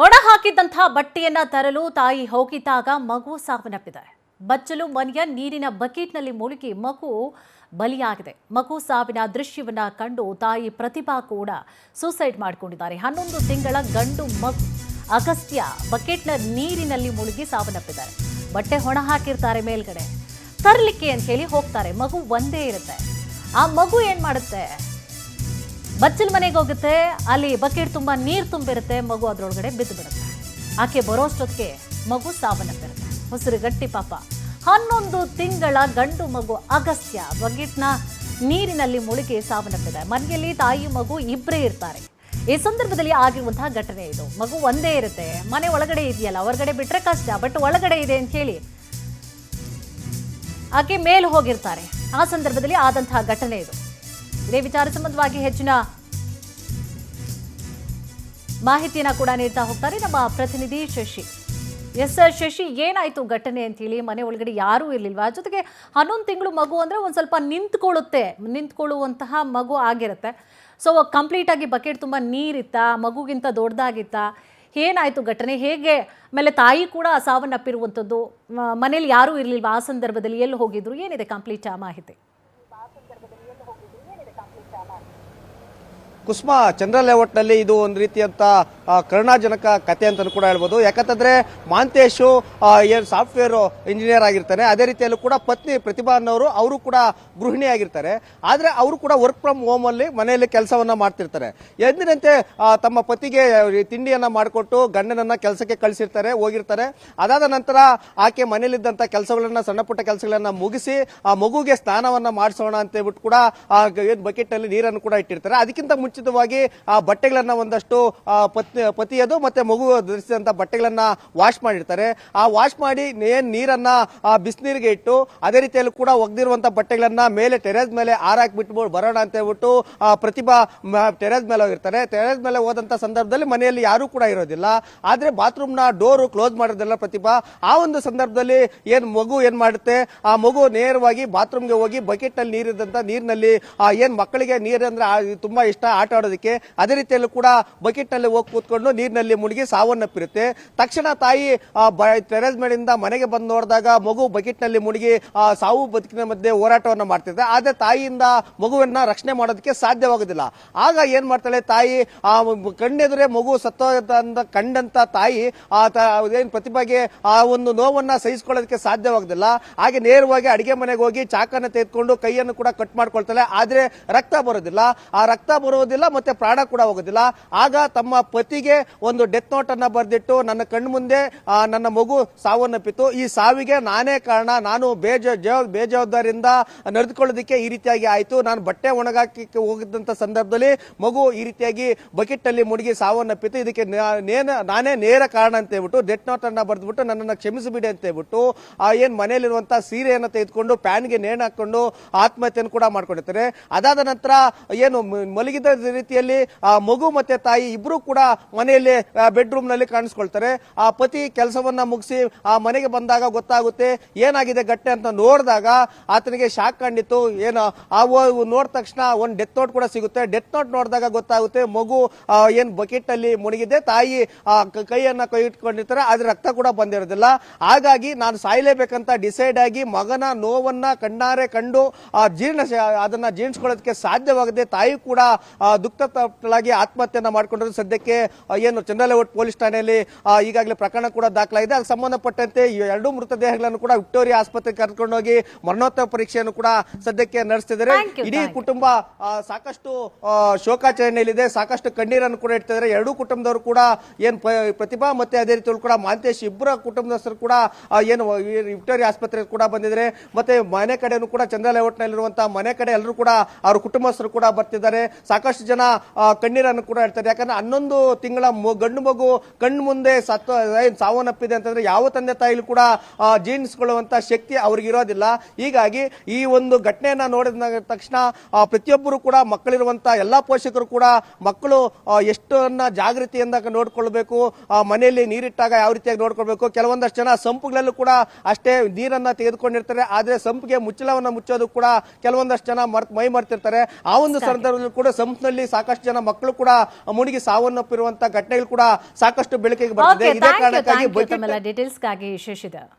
ಒಣ ಹಾಕಿದ್ದಂತಹ ಬಟ್ಟೆಯನ್ನ ತರಲು ತಾಯಿ ಹೋಗಿದ್ದಾಗ ಮಗು ಸಾವನ್ನಪ್ಪಿದೆ. ಬಚ್ಚಲು ಮನೆಯ ನೀರಿನ ಬಕೆಟ್ನಲ್ಲಿ ಮುಳುಗಿ ಮಗು ಬಲಿಯಾಗಿದೆ. ಮಗು ಸಾವಿನ ದೃಶ್ಯವನ್ನ ಕಂಡು ತಾಯಿ ಪ್ರತಿಭಾ ಕೂಡ ಸೂಸೈಡ್ ಮಾಡಿಕೊಂಡಿದ್ದಾರೆ. 11 ತಿಂಗಳ ಗಂಡು ಮಗು ಅಗಸ್ತ್ಯ ಬಕೆಟ್ನ ನೀರಿನಲ್ಲಿ ಮುಳುಗಿ ಸಾವನ್ನಪ್ಪಿದ್ದಾರೆ. ಬಟ್ಟೆ ಹೊಣ ಹಾಕಿರ್ತಾರೆ ಮೇಲ್ಗಡೆ, ತರಲಿಕ್ಕೆ ಅಂತ ಹೇಳಿ ಹೋಗ್ತಾರೆ. ಮಗು ಒಂದೇ ಇರುತ್ತೆ. ಆ ಮಗು ಏನ್ ಮಾಡುತ್ತೆ, ಬಚ್ಚಲ್ ಮನೆಗೆ ಹೋಗುತ್ತೆ. ಅಲ್ಲಿ ಬಕೆಟ್ ತುಂಬಾ ನೀರು ತುಂಬಿರುತ್ತೆ. ಮಗು ಅದರೊಳಗಡೆ ಬಿದ್ದು ಬಿಡುತ್ತೆ. ಆಕೆ ಬರೋಷ್ಟೊತ್ತಿಗೆ ಮಗು ಸಾವನ್ನಪ್ಪಿರುತ್ತೆ. ಉಸಿರು ಗಟ್ಟಿ ಪಾಪ. 11 ತಿಂಗಳ ಗಂಡು ಮಗು ಅಗಸ್ತ್ಯ ಬಕೆಟ್ನ ನೀರಿನಲ್ಲಿ ಮುಳುಗಿ ಸಾವನ್ನಪ್ಪಿದೆ. ಮನೆಯಲ್ಲಿ ತಾಯಿ ಮಗು ಇಬ್ಬರೇ ಇರ್ತಾರೆ. ಈ ಸಂದರ್ಭದಲ್ಲಿ ಆಗಿರುವಂತಹ ಘಟನೆ ಇದು. ಮಗು ಒಂದೇ ಇರುತ್ತೆ. ಮನೆ ಒಳಗಡೆ ಇದೆಯಲ್ಲ, ಹೊರಗಡೆ ಬಿಟ್ರೆ ಕಷ್ಟ, ಬಟ್ ಒಳಗಡೆ ಇದೆ ಅಂತ ಹೇಳಿ ಆಕೆ ಮೇಲೆ ಹೋಗಿರ್ತಾರೆ. ಆ ಸಂದರ್ಭದಲ್ಲಿ ಆದಂತಹ ಘಟನೆ ಇದು. ಇದೇ ವಿಚಾರ ಸಂಬಂಧವಾಗಿ ಹೆಚ್ಚಿನ ಮಾಹಿತಿಯನ್ನ ಕೂಡ ನೀಡ್ತಾ ಹೋಗ್ತಾರೆ ನಮ್ಮ ಪ್ರತಿನಿಧಿ ಶಶಿ. ಶಶಿ, ಏನಾಯ್ತು ಘಟನೆ ಅಂತ ಹೇಳಿ? ಮನೆ ಒಳಗಡೆ ಯಾರೂ ಇರ್ಲಿಲ್ವಾ? ಜೊತೆಗೆ 11 ತಿಂಗಳು ಮಗು ಅಂದ್ರೆ ಒಂದ್ ಸ್ವಲ್ಪ ನಿಂತ್ಕೊಳ್ಳುವಂತಹ ಮಗು ಆಗಿರುತ್ತೆ. ಸೊ ಕಂಪ್ಲೀಟ್ ಆಗಿ ಬಕೆಟ್ ತುಂಬಾ ನೀರಿತ್ತಾ? ಮಗುಗಿಂತ ದೊಡ್ಡದಾಗಿತ್ತ? ಏನಾಯ್ತು ಘಟನೆ? ಹೇಗೆ ಆಮೇಲೆ ತಾಯಿ ಕೂಡ ಸಾವನ್ನಪ್ಪಿರುವಂಥದ್ದು, ಮನೇಲಿ ಯಾರೂ ಇರ್ಲಿಲ್ವಾ ಆ ಸಂದರ್ಭದಲ್ಲಿ? ಎಲ್ಲಿ ಹೋಗಿದ್ರು? ಏನಿದೆ ಕಂಪ್ಲೀಟ್ ಮಾಹಿತಿ? ಕುಸುಮ, ಚಂದ್ರ ಲೇಔಟ್ನಲ್ಲಿ ಇದು ಒಂದು ರೀತಿಯಂತ ಕರುಣಾಜನಕ ಕತೆ ಅಂತ ಕೂಡ ಹೇಳ್ಬೋದು. ಯಾಕಂತಂದ್ರೆ ಮಾಂತೇಶು ಏನು ಸಾಫ್ಟ್ವೇರ್ ಇಂಜಿನಿಯರ್ ಆಗಿರ್ತಾನೆ. ಅದೇ ರೀತಿಯಲ್ಲೂ ಕೂಡ ಪತ್ನಿ ಪ್ರತಿಭಾ ಅನ್ನೋರು, ಅವರು ಕೂಡ ಗೃಹಿಣಿ ಆಗಿರ್ತಾರೆ. ಆದ್ರೆ ಅವರು ಕೂಡ ವರ್ಕ್ ಫ್ರಮ್ ಹೋಮ್ ಅಲ್ಲಿ ಮನೆಯಲ್ಲಿ ಕೆಲಸವನ್ನ ಮಾಡ್ತಿರ್ತಾರೆ. ಎಂದಿನಂತೆ ತಮ್ಮ ಪತಿಗೆ ತಿಂಡಿಯನ್ನ ಮಾಡಿಕೊಟ್ಟು ಗಂಡನನ್ನ ಕೆಲಸಕ್ಕೆ ಕಳಿಸಿರ್ತಾರೆ, ಹೋಗಿರ್ತಾರೆ. ಅದಾದ ನಂತರ ಆಕೆ ಮನೆಯಲ್ಲಿದ್ದಂತ ಕೆಲಸಗಳನ್ನ, ಸಣ್ಣ ಪುಟ್ಟ ಕೆಲಸಗಳನ್ನ ಮುಗಿಸಿ ಆ ಮಗುಗೆ ಸ್ನಾನವನ್ನ ಮಾಡಿಸೋಣ ಅಂತ ಹೇಳ್ಬಿಟ್ಟು ಕೂಡ ಬಕೆಟ್ ನಲ್ಲಿ ನೀರನ್ನು ಕೂಡ ಇಟ್ಟಿರ್ತಾರೆ. ಅದಕ್ಕಿಂತ ಮುಂಚಿತವಾಗಿ ಆ ಬಟ್ಟೆಗಳನ್ನ ಒಂದಷ್ಟು ಪತಿಯದು ಮತ್ತೆ ಮಗು ಧರಿಸಿದಂತ ಬಟ್ಟೆಗಳನ್ನ ವಾಶ್ ಮಾಡಿರ್ತಾರೆ. ಆ ವಾಶ್ ಮಾಡಿ ನೀರನ್ನ ಬಿಸಿನೀರಿಗೆ ಇಟ್ಟು, ಅದೇ ರೀತಿಯಲ್ಲಿ ಕೂಡ ಒಗ್ದಿರುವಂತ ಬಟ್ಟೆಗಳನ್ನ ಮೇಲೆ ಟೆರೇಸ್ ಮೇಲೆ ಆರಾಕ್ ಬಿಟ್ಟು ಬರೋಣ ಅಂತ ಹೇಳ್ಬಿಟ್ಟು ಪ್ರತಿಭಾ ಟೆರೇಸ್ ಮೇಲೆ ಹೋಗಿರ್ತಾರೆ. ಟೆರೇಸ್ ಮೇಲೆ ಹೋದಂತ ಸಂದರ್ಭದಲ್ಲಿ ಮನೆಯಲ್ಲಿ ಯಾರು ಕೂಡ ಇರೋದಿಲ್ಲ. ಆದ್ರೆ ಬಾತ್ರೂಮ್ ನ ಡೋರ್ ಕ್ಲೋಸ್ ಮಾಡೋದಿಲ್ಲ ಪ್ರತಿಭಾ. ಆ ಒಂದು ಸಂದರ್ಭದಲ್ಲಿ ಮಗು ಏನ್ ಮಾಡುತ್ತೆ, ಆ ಮಗು ನೇರವಾಗಿ ಬಾತ್ರೂಮ್ಗೆ ಹೋಗಿ ಬಕೆಟ್ ನಲ್ಲಿ ನೀರಿದಂತ ನೀರಿನಲ್ಲಿ ಮಕ್ಕಳಿಗೆ ನೀರಂದ್ರೆ ತುಂಬಾ ಇಷ್ಟ ಆಟ ಆಡೋದಕ್ಕೆ. ಅದೇ ರೀತಿಯಲ್ಲೂ ಕೂಡ ಬಕೆಟ್ ನಲ್ಲಿ ಹೋಗಿ ಕೂತ್ಕೊಂಡು ನೀರಿನಲ್ಲಿ ಮುಳುಗಿ ಸಾವನ್ನಪ್ಪಿರುತ್ತೆ. ತಕ್ಷಣ ತಾಯಿ ಟೆರೇಸ್ ಮೇಲಿಂದ ಮನೆಗೆ ಬಂದು ನೋಡಿದಾಗ ಮಗು ಬಕೆಟ್ ನಲ್ಲಿ ಮುಳುಗಿ ಸಾವು ಬದುಕಿನ ಮಧ್ಯೆ ಹೋರಾಟವನ್ನ ಮಾಡ್ತಿದೆ. ಆದ್ರೆ ತಾಯಿಯಿಂದ ಮಗುವನ್ನ ರಕ್ಷಣೆ ಮಾಡೋದಕ್ಕೆ ಸಾಧ್ಯವಾಗುದಿಲ್ಲ. ಆಗ ಏನ್ ಮಾಡ್ತಾಳೆ ತಾಯಿ, ಕಣ್ಣೆದುರೇ ಮಗು ಸತ್ತೋದ ಕಂಡಂತ ತಾಯಿ ಏನ್ ಪ್ರತಿಭೆಗೆ ಆ ಒಂದು ನೋವನ್ನ ಸಹಿಸಿಕೊಳ್ಳೋದಕ್ಕೆ ಸಾಧ್ಯವಾಗುದಿಲ್ಲ. ಹಾಗೆ ನೇರವಾಗಿ ಅಡಿಗೆ ಮನೆಗೆ ಹೋಗಿ ಚಾಕನ್ನ ತೆಗೆದುಕೊಂಡು ಕೈಯನ್ನು ಕೂಡ ಕಟ್ ಮಾಡ್ಕೊಳ್ತಾಳೆ. ಆದ್ರೆ ರಕ್ತ ಬರೋದಿಲ್ಲ. ಆ ರಕ್ತ ಬರೋದಿಲ್ಲ ಮತ್ತೆ ಪ್ರಾಣ ಕೂಡ ಹೋಗೋದಿಲ್ಲ. ಆಗ ತಮ್ಮ ಪತಿಗೆ ಒಂದು ಡೆತ್ ನೋಟ್ ಅನ್ನ ಬರೆದಿಟ್ಟು, ನನ್ನ ಕಣ್ಣು ಮುಂದೆ ನನ್ನ ಮಗು ಸಾವನ್ನಪ್ಪಿತು, ಈ ಸಾವಿಗೆ ನಾನೇ ಕಾರಣ, ನಾನು ಬೇಜವಾಬ್ದಾರಿಯಿಂದ ನಡೆದುಕೊಳ್ಳೋದಕ್ಕೆ ಈ ರೀತಿಯಾಗಿ ಆಯ್ತು, ನಾನು ಬಟ್ಟೆ ಒಣಗಾಕಿ ಹೋಗಿದ್ದಂತ ಸಂದರ್ಭದಲ್ಲಿ ಮಗು ಈ ರೀತಿಯಾಗಿ ಬಕೆಟ್ ಅಲ್ಲಿ ಮುಳುಗಿ ಸಾವನ್ನಪ್ಪಿತು, ಇದಕ್ಕೆ ನಾನೇ ನೇರ ಕಾರಣ ಅಂತ ಹೇಳ್ಬಿಟ್ಟು ಡೆತ್ ನೋಟ್ ಅನ್ನ ಬರೆದ್ಬಿಟ್ಟು ನನ್ನನ್ನು ಕ್ಷಮಿಸಿಬಿಡಿ ಅಂತ ಹೇಳ್ಬಿಟ್ಟು ಮನೆಯಲ್ಲಿರುವಂತಹ ಸೀರೆಯನ್ನು ತೆಗೆದುಕೊಂಡು ಪ್ಯಾನ್ಗೆ ನೇಣು ಹಾಕೊಂಡು ಆತ್ಮಹತ್ಯೆಯನ್ನು ಕೂಡ ಮಾಡ್ಕೊಂಡಿರ್ತಾರೆ. ಅದಾದ ನಂತರ ಮಲಗಿದ ರೀತಿಯಲ್ಲಿ ಮಗು ಮತ್ತೆ ತಾಯಿ ಇಬ್ರು ಕೂಡ ಮನೆಯಲ್ಲಿ ಬೆಡ್ರೂಮ್ ನಲ್ಲಿ ಕಾಣಿಸ್ಕೊಳ್ತಾರೆ. ಆ ಪತಿ ಕೆಲಸವನ್ನ ಮುಗಿಸಿ ಆ ಮನೆಗೆ ಬಂದಾಗ ಗೊತ್ತಾಗುತ್ತೆ ಏನಾಗಿದೆ ಗಟ್ಟೆ ಅಂತ. ನೋಡಿದಾಗ ಆತನಿಗೆ ಶಾಕ್ ಕಂಡಿತ್ತು. ನೋಡಿದ ತಕ್ಷಣ ಒಂದು ಡೆತ್ ನೋಟ್ ಕೂಡ ಸಿಗುತ್ತೆ. ಡೆತ್ ನೋಟ್ ನೋಡಿದಾಗ ಗೊತ್ತಾಗುತ್ತೆ ಮಗು ಬಕೆಟ್ ಅಲ್ಲಿ ಮುಳುಗಿದೆ. ತಾಯಿ ಕೈಯನ್ನ ಕೈ ಇಟ್ಕೊಂಡಿರ್ತಾರೆ, ಆದ್ರೆ ರಕ್ತ ಕೂಡ ಬಂದಿರೋದಿಲ್ಲ. ಹಾಗಾಗಿ ನಾನು ಸಾಯಲೇಬೇಕಂತ ಡಿಸೈಡ್ ಆಗಿ ಮಗನ ನೋವನ್ನ ಕಣ್ಣಾರೆ ಕಂಡು ಅದನ್ನ ಜೀರ್ಣಿಸ್ಕೊಳ್ಳೋದಕ್ಕೆ ಸಾಧ್ಯವಾಗದೆ ತಾಯಿ ಕೂಡ ದುಃಖ ತಪ್ಪಾಗಿ ಆತ್ಮಹತ್ಯೆಯನ್ನ ಮಾಡಿಕೊಂಡಿರೋದು. ಸದ್ಯಕ್ಕೆ ಚಂದ್ರ ಲೇಔಟ್ ಪೊಲೀಸ್ ಠಾಣೆಯಲ್ಲಿ ಈಗಾಗಲೇ ಪ್ರಕರಣ ಕೂಡ ದಾಖಲಾಗಿದೆ. ಅದಕ್ಕೆ ಸಂಬಂಧಪಟ್ಟಂತೆ 2 ಮೃತದೇಹಗಳನ್ನು ಕೂಡ ವಿಕ್ಟೋರಿಯಾ ಆಸ್ಪತ್ರೆಗೆ ಕರ್ಕೊಂಡೋಗಿ ಮರಣೋತ್ತರ ಪರೀಕ್ಷೆಯನ್ನು ಕೂಡ ಸದ್ಯಕ್ಕೆ ನಡೆಸ್ತಿದ್ದಾರೆ. ಇಡೀ ಕುಟುಂಬ ಸಾಕಷ್ಟು ಶೋಕಾಚರಣೆಯಲ್ಲಿದೆ, ಸಾಕಷ್ಟು ಕಣ್ಣೀರನ್ನು ಕೂಡ ಇಡ್ತಿದ್ದಾರೆ. 2 ಕುಟುಂಬದವರು ಕೂಡ ಪ್ರತಿಭಾ ಮತ್ತೆ ಅದೇ ರೀತಿಯಲ್ಲಿ ಕೂಡ ಮಾಂತೇಶ್ ಇಬ್ಬರ ಕುಟುಂಬದಸ್ಥರು ಕೂಡ ವಿಕ್ಟೋರಿಯಾ ಆಸ್ಪತ್ರೆಗೆ ಕೂಡ ಬಂದಿದ್ದಾರೆ. ಮತ್ತೆ ಮನೆ ಕಡೆನೂ ಕೂಡ ಚಂದ್ರ ಲೇಔಟ್ ನಲ್ಲಿರುವಂತಹ ಮನೆ ಕಡೆ ಎಲ್ಲರೂ ಕೂಡ ಅವ್ರ ಕುಟುಂಬಸ್ಥರು ಕೂಡ ಬರ್ತಿದ್ದಾರೆ. ಸಾಕಷ್ಟು ಜನ ಕಣ್ಣೀರನ್ನು ಕೂಡ ಇಡ್ತಾರೆ. ಯಾಕಂದ್ರೆ 11 ತಿಂಗಳ ಗಂಡು ಮಗು ಕಣ್ಣು ಮುಂದೆ ಸಾವನ್ನಪ್ಪಿದೆ ಅಂತಂದ್ರೆ ಯಾವ ತಂದೆ ತಾಯಿಲು ಕೂಡ ಜೀರ್ಣಿಸಿಕೊಳ್ಳುವಂತ ಶಕ್ತಿ ಅವ್ರಿಗೆ ಇರೋದಿಲ್ಲ. ಹೀಗಾಗಿ ಈ ಒಂದು ಘಟನೆಯನ್ನ ನೋಡಿದ ತಕ್ಷಣ ಪ್ರತಿಯೊಬ್ಬರು ಕೂಡ, ಮಕ್ಕಳಿರುವಂತ ಎಲ್ಲಾ ಪೋಷಕರು ಕೂಡ ಮಕ್ಕಳು ಎಷ್ಟನ್ನ ಜಾಗೃತಿಯಿಂದ ನೋಡ್ಕೊಳ್ಬೇಕು, ಮನೆಯಲ್ಲಿ ನೀರಿಟ್ಟಾಗ ಯಾವ ರೀತಿಯಾಗಿ ನೋಡ್ಕೊಳ್ಬೇಕು. ಕೆಲವೊಂದಷ್ಟು ಜನ ಸಂಪುಗಳಲ್ಲೂ ಕೂಡ ಅಷ್ಟೇ ನೀರನ್ನ ತೆಗೆದುಕೊಂಡಿರ್ತಾರೆ. ಆದ್ರೆ ಸಂಪಿಗೆ ಮುಚ್ಚಳವನ್ನ ಮುಚ್ಚೋದು ಕೂಡ ಕೆಲವೊಂದಷ್ಟು ಜನ ಮೈ ಮರ್ತಿರ್ತಾರೆ. ಆ ಒಂದು ಸಂದರ್ಭದಲ್ಲಿ ಕೂಡ ಸಂಪ್ನಲ್ಲಿ ನೀರಿನಲ್ಲಿ ಸಾಕಷ್ಟು ಜನ ಮಕ್ಕಳು ಕೂಡ ಮುಳುಗಿ ಸಾವನ್ನಪ್ಪಿರುವಂತಹ ಘಟನೆಗಳು ಕೂಡ ಸಾಕಷ್ಟು ಬೆಳಕಿಗೆ ಬರ್ತಿದೆ. ಇದೇ ಕಾರಣಕ್ಕಾಗಿ ಡೀಟೇಲ್ಸ್ಗಾಗಿ ಶಶಿಧರ್.